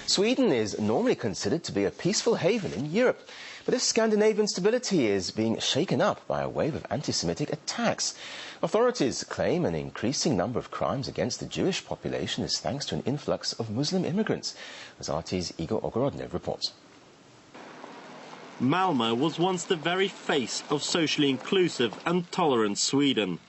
Sweden is normally considered to be a peaceful haven in Europe. But this Scandinavian stability is being shaken up by a wave of anti-Semitic attacks. Authorities claim an increasing number of crimes against the Jewish population is thanks to an influx of Muslim immigrants, as RT's Igor Ogorodnev reports. Malmö was once the very face of socially inclusive and tolerant Sweden.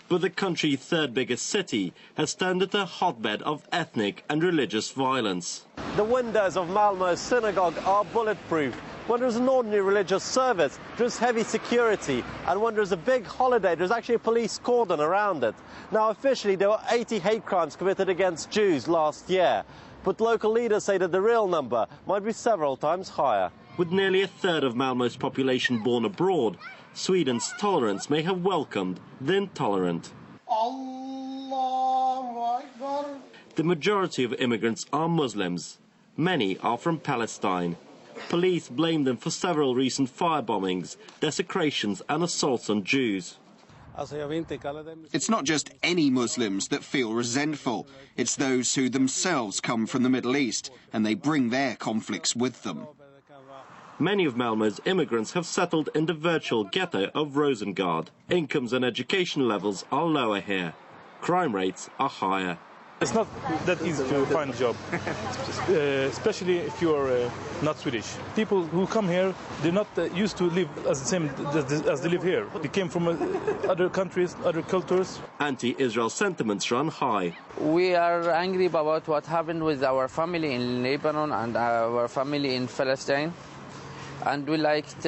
But the country's third biggest city has turned into a hotbed of ethnic and religious violence. The windows of Malmö's synagogue are bulletproof. When there's an ordinary religious service, there's heavy security, and when there's a big holiday, there's actually a police cordon around it. Now, officially, there were 80 hate crimes committed against Jews last year, but local leaders say that the real number might be several times higher. With nearly a third of Malmö's population born abroad, Sweden's tolerance may have welcomed the intolerant. The majority of immigrants are Muslims. Many are from Palestine. Police blame them for several recent fire bombings, desecrations and assaults on Jews. It's not just any Muslims that feel resentful. It's those who themselves come from the Middle East, and they bring their conflicts with them. Many of Malmö's immigrants have settled in the virtual ghetto of Rosengård. Incomes and education levels are lower here. Crime rates are higher. It's not that easy to find a job, especially if you're not Swedish. People who come here, they're not used to live as the same as they live here. They came from other countries, other cultures. Anti-Israel sentiments run high. We are angry about what happened with our family in Lebanon and our family in Palestine. And we liked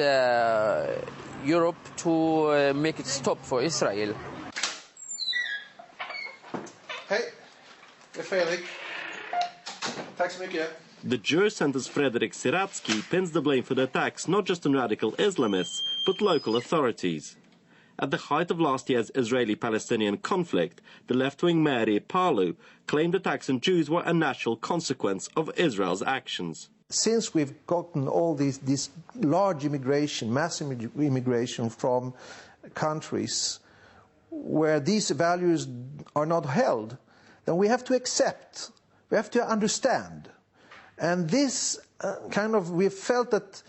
Europe to make it stop for Israel. Hey. The Jewish center's Fredrik Siratsky pins the blame for the attacks not just on radical Islamists, but local authorities. At the height of last year's Israeli-Palestinian conflict, the left-wing Mary Palu claimed attacks on Jews were a natural consequence of Israel's actions. Since we've gotten all this large immigration, massive immigration from countries where these values are not held, then we have to accept, we have to understand. And this we felt that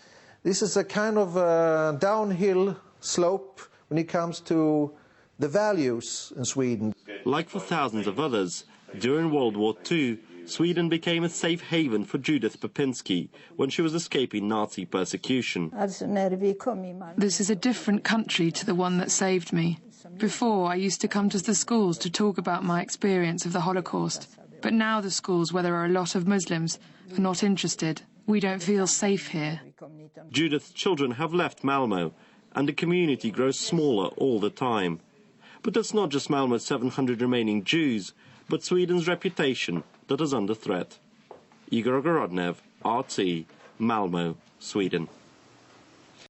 this is a kind of downhill slope when it comes to the values in Sweden. Like for thousands of others, during World War II, Sweden became a safe haven for Judith Popinski when she was escaping Nazi persecution. This is a different country to the one that saved me. Before, I used to come to the schools to talk about my experience of the Holocaust. But now the schools, where there are a lot of Muslims, are not interested. We don't feel safe here. Judith's children have left Malmö, and the community grows smaller all the time. But it's not just Malmö's 700 remaining Jews, but Sweden's reputation that is under threat. Igor Ogorodnev, RT, Malmö, Sweden.